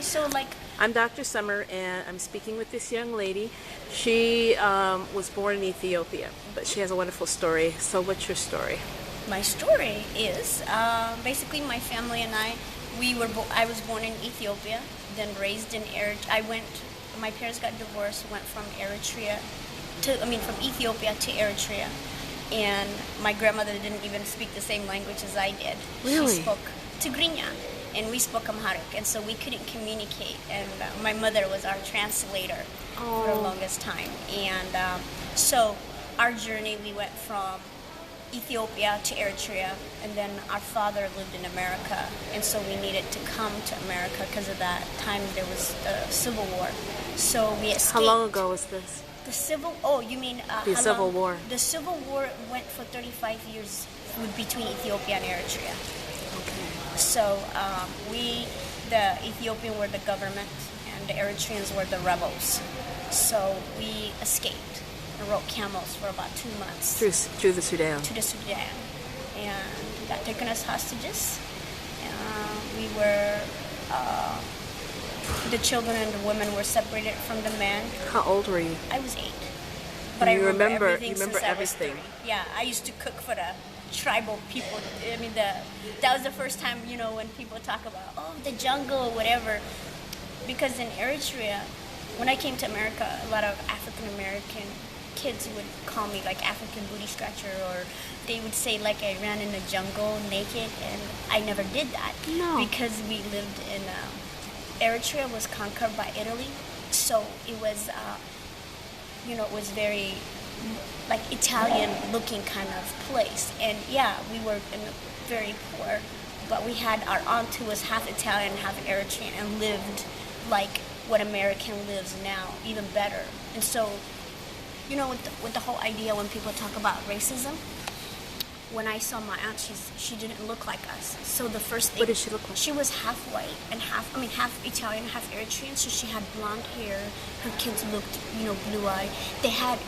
Okay, so like I'm Dr. Summer, and I'm speaking with this young lady. She was born in Ethiopia, but she has a wonderful story. So what's your story? my story is basically my family and I was born in Ethiopia, then raised in Eritrea. My parents got divorced, went from from Ethiopia to Eritrea, and my grandmother didn't even speak the same language as I did. Really? She spoke Tigrinya, and we spoke Amharic, and so we couldn't communicate. And my mother was our translator for the longest time. And so our journey, we went from Ethiopia to Eritrea, and then our father lived in America, and so we needed to come to America because of that time there was a civil war. So we escaped. How long ago was this? The civil? Oh, you mean The Civil War. The Civil War went for 35 years between Ethiopia and Eritrea. Okay. So the Ethiopian were the government, and the Eritreans were the rebels. So we escaped and rode camels for about 2 months Through the Sudan. to the Sudan, and got taken as hostages. We were the children and the women were separated from the men. How old were you? I was 8, but And I you remember remember- everything you remember since I was everything. 3. Yeah, I used to cook for the tribal people. I mean, that was the first time, when people talk about the jungle or whatever. Because in Eritrea, when I came to America, a lot of African American kids would call me like African booty scratcher, or they would say like I ran in the jungle naked, and I never did that. No. Because we lived in Eritrea was conquered by Italy, so it was it was very like Italian looking kind of place. And yeah, we were very poor, but we had our aunt who was half Italian, half Eritrean, and lived like what American lives now, even better. And so, with the whole idea when people talk about racism, when I saw my aunt, she didn't look like us. So the first thing, What did she look like? She was half white and half Italian, half Eritrean. So she had blonde hair. Her kids looked, blue-eyed. They had,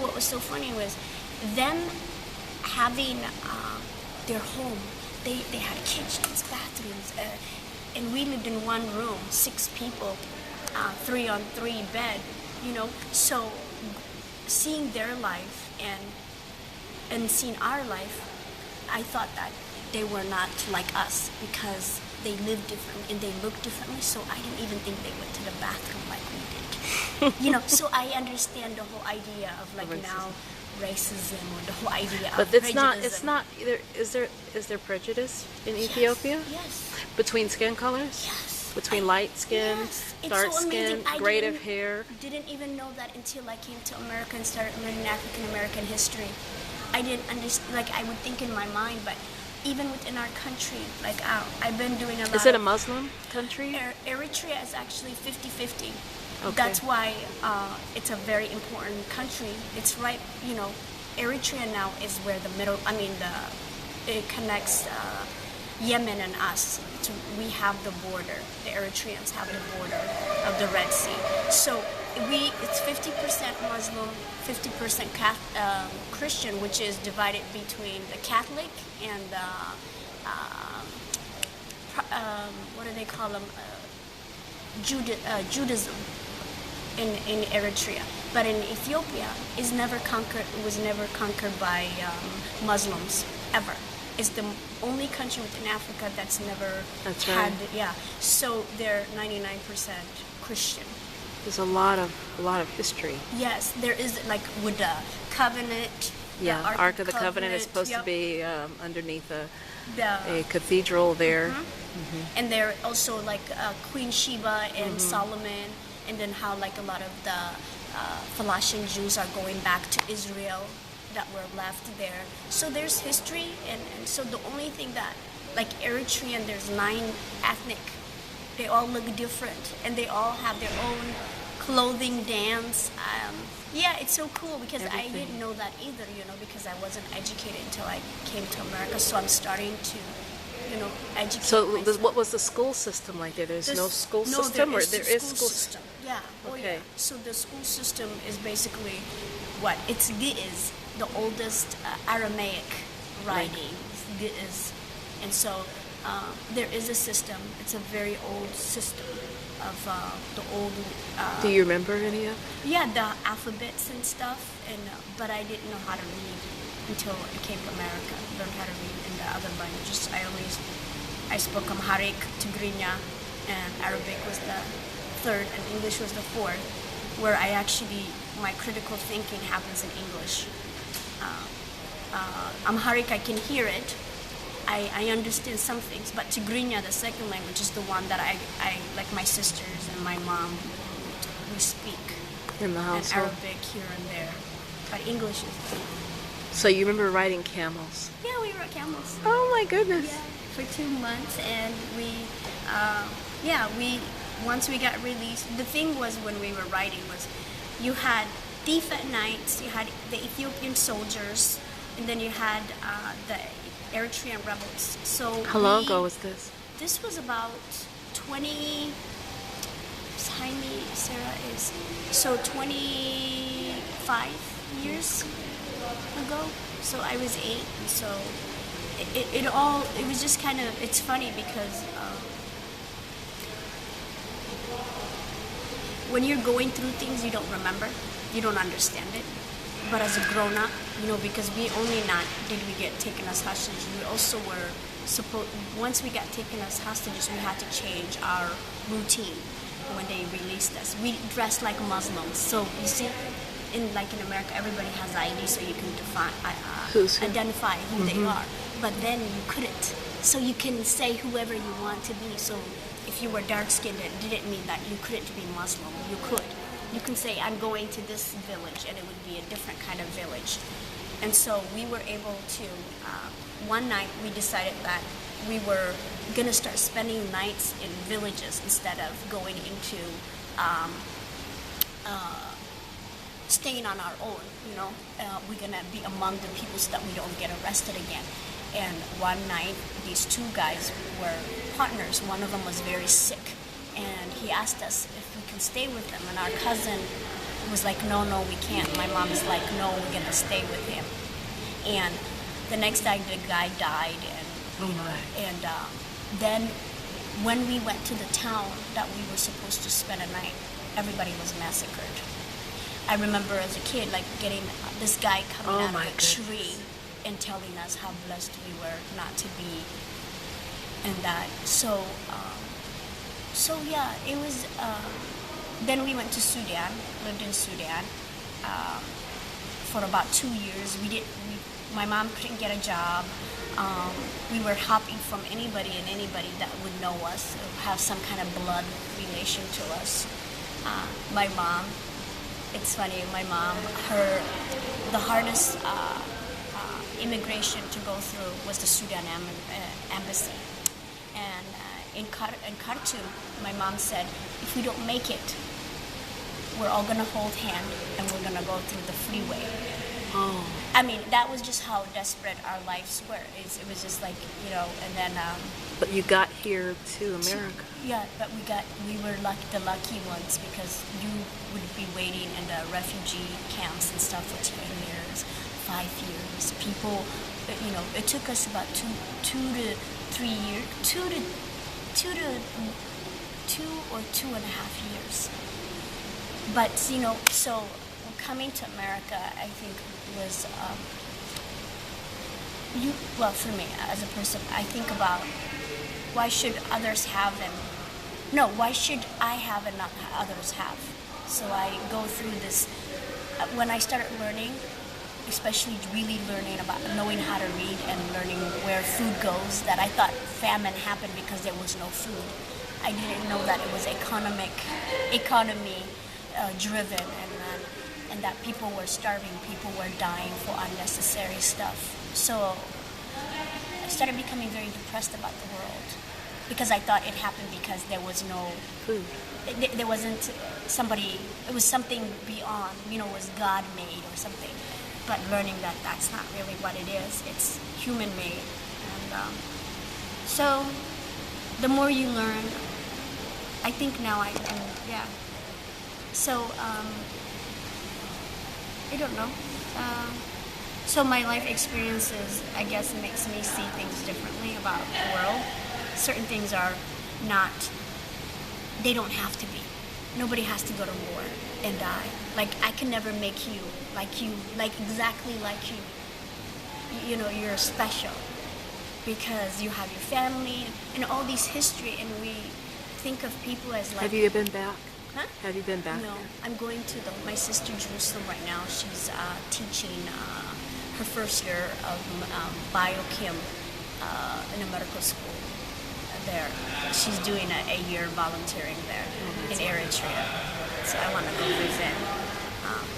what was so funny was them having their home. They had kitchens, bathrooms, and we lived in one room, 6 people, 3-on-3 bed. So seeing their life and seeing our life, I thought that they were not like us because they lived differently and they looked differently. So I didn't even think they went to the bathroom like we did. So I understand the whole idea of like now racism, or the whole idea of But it's not either. Is there prejudice in Yes, Ethiopia? Yes. Between skin colors? Yes. Between light skin, Yes. It's dark so skin, amazing. I grade of didn't- hair? Didn't even know that until I came to America and started learning African American history. I didn't understand. Like I would think in my mind, but even within our country, like I've been doing a lot. Is it a Muslim country? Eritrea is actually 50-50. Okay. That's why it's a very important country. It's right, Eritrea now is where it connects Yemen and us. We have the border. The Eritreans have the border of the Red Sea. So it's 50% Muslim, 50% Christian, which is divided between the Catholic and what do they call them? Judaism in Eritrea. But in Ethiopia, it was never conquered by Muslims ever. It's the only country within Africa that's never That's had. right. Yeah. So they're 99% Christian. There's a lot of history. Yes, there is, like with the covenant. Yeah, the Ark of the Covenant is supposed to yep. be underneath The a cathedral there. and they're also like Queen Sheba and Solomon, and then how like a lot of the Falashin Jews are going back to Israel that were left there. So there's history, and so the only thing that, like Eritrean, there's 9 ethnic. They all look different, and they all have their own clothing, dance. Yeah, it's so cool because I Everything. didn't know that either, because I wasn't educated until I came to America. So I'm starting to, educate So myself. what was the school system like there? There's no school system, there or is there the is school system. Yeah. Oh, Okay. yeah. So the school system is basically what? It's Giz, the oldest Aramaic writing. Giz. And so there is a system. It's a very old system of the old. Do you remember any of? Yeah, the alphabets and stuff, and but I didn't know how to read until I came to America. Learned how to read in the other languages. I spoke Amharic, Tigrinya, and Arabic was the third, and English was the fourth. Where I actually my critical thinking happens in English. Amharic, I can hear it. I understand some things, but Tigrinya, the second language, is the one that I like my sisters and my mom, we speak. In the And household? Arabic here and there. But English is the... So you remember riding camels? Yeah, we rode camels. Oh my goodness. Yeah, for 2 months, and once we got released, the thing was when we were riding was, you had thief at night, you had the Ethiopian soldiers, and then you had the Eritrean rebels. So How long ago was this? This was about 20. Jaime, Sarah is so 25 years ago. So I was 8, and so it was just kind of, it's funny because when you're going through things you don't remember, you don't understand it. But as a grown-up, because we only not did we get taken as hostages, we also were once we got taken as hostages, we had to change our routine when they released us. We dressed like Muslims. So you see, in America, everybody has ID, so you can identify who they are. But then you couldn't. So you can say whoever you want to be. So if you were dark-skinned, it didn't mean that you couldn't be Muslim. You could. You can say, I'm going to this village, and it would be a different kind of village. And so we were able to, one night we decided that we were going to start spending nights in villages instead of going into staying on our own, we're going to be among the people so that we don't get arrested again. And one night, these 2 guys were partners. One of them was very sick, and he asked us if we can stay with him. And our cousin was like, no, we can't. My mom is like, no, we're going to stay with him. And the next night, the guy died. And then when we went to the town that we were supposed to spend a night, everybody was massacred. I remember as a kid, getting this guy coming out of a tree and telling us how blessed we were not to be, and that. So yeah, it was. Then we went to Sudan, lived in Sudan for about 2 years. My mom couldn't get a job. We were hopping from anybody that would know us, have some kind of blood relation to us. My mom, it's funny, the hardest immigration to go through was the Sudan embassy. And in Khartoum, my mom said, if we don't make it, we're all going to hold hand and we're going to go through the freeway. Oh. I mean, that was just how desperate our lives were. It was just like, and then... But you got here to America. Yeah, but we were the lucky ones, because you would be waiting in the refugee camps and stuff for 10 years, 5 years. People, it took us about 2 to 3 years, 2 or 2.5 years. But, so coming to America, I think was, for me, as a person, I think about why should others have why should I have and not others have? So I go through this, when I started learning, especially really learning about knowing how to read and learning where food goes, that I thought famine happened because there was no food. I didn't know that it was economy driven, and that people were starving, people were dying for unnecessary stuff. So I started becoming very depressed about the world, because I thought it happened because there was no Food. There wasn't somebody, it was something beyond, it was God made or something. But learning that that's not really what it is, it's human made. And so the more you learn, I think now I can, yeah. So, I don't know. So my life experiences, I guess, makes me see things differently about the world. certain things are not, they don't have to be. Nobody has to go to war and die. Like, I can never make you, like exactly like you. You know, you're special because you have your family and all these history, and we think of people as like... Have you been back? Huh? Have you been back No, there? I'm going to my sister Jerusalem right now. She's teaching her first year of biochem in a medical school there. She's doing a year volunteering there in Eritrea. So I want to go visit.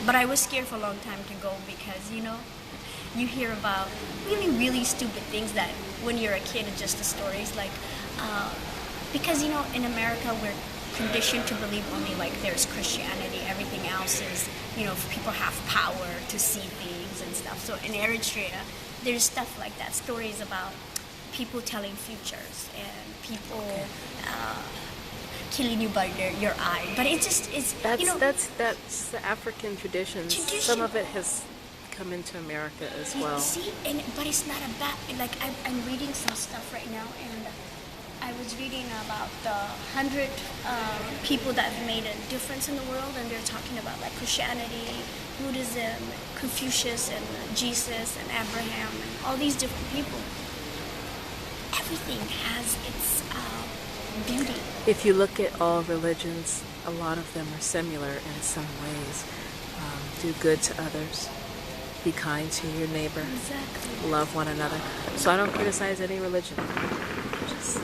But I was scared for a long time to go because, you know, you hear about really, really stupid things that when you're a kid, it's just the stories. Like, because, you know, in America, we're conditioned to believe only like there's Christianity. Everything else is, you know, people have power to see things and stuff. So in Eritrea, there's stuff like that. Stories about people telling futures and people killing you by your eye. But it just is, That's, you know... that's the African traditions. Some of it has come into America as well. See, but it's not a bad, like, I'm reading some stuff right now, and I was reading about the 100 people that have made a difference in the world, and they're talking about like Christianity, Buddhism, Confucius, and Jesus, and Abraham, and all these different people. Everything has its beauty. If you look at all religions, a lot of them are similar in some ways. Do good to others. Be kind to your neighbor. Exactly. Love one another. So I don't criticize any religion. Just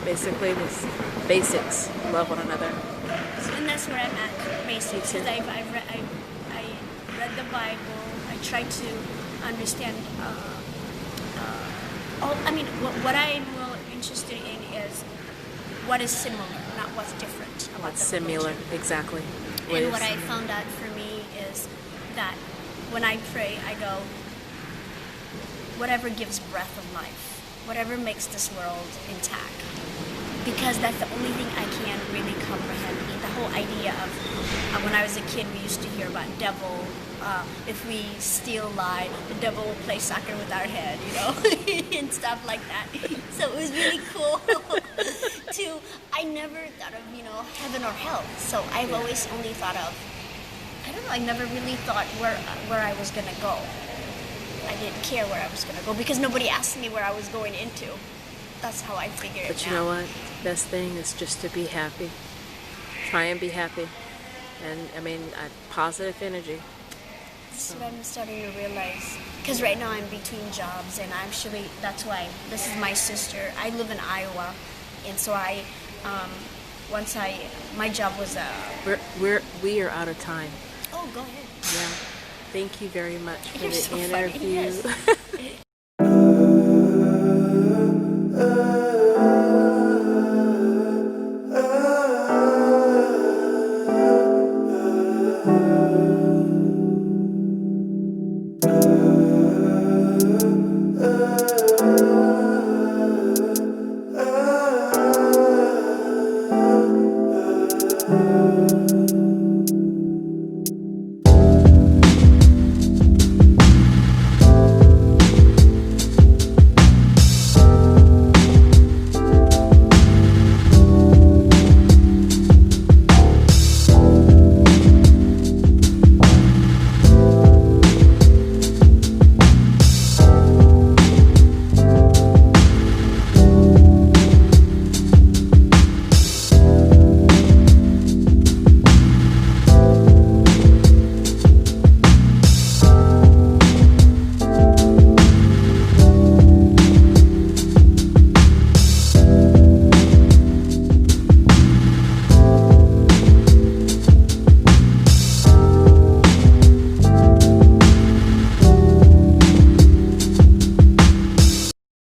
basically this basics. Love one another. And that's where I'm at, basics. Because I read the Bible. I try to understand. What I'm more interested in is what is similar, not what's different. What's similar, exactly. And what I found out for me is that when I pray, I go, whatever gives breath of life, whatever makes this world intact. Because that's the only thing I can really comprehend. The whole idea of, when I was a kid, we used to hear about devil. If we steal, lie, the devil will play soccer with our head, you know, and stuff like that. So it was really cool I never thought of, you know, heaven or hell. So I've always only thought of, I don't know, I never really thought where I was going to go. I didn't care where I was going to go because nobody asked me where I was going into. That's how I figured it out. But you know what? The best thing is just to be happy. Try and be happy. And, I mean, positive energy. That's what I'm starting to realize. Because right now I'm between jobs, and actually, that's why this is my sister. I live in Iowa, and so my job was We are out of time. Oh, go ahead. Yeah. Thank you very much for You're the so interview. funny, yes.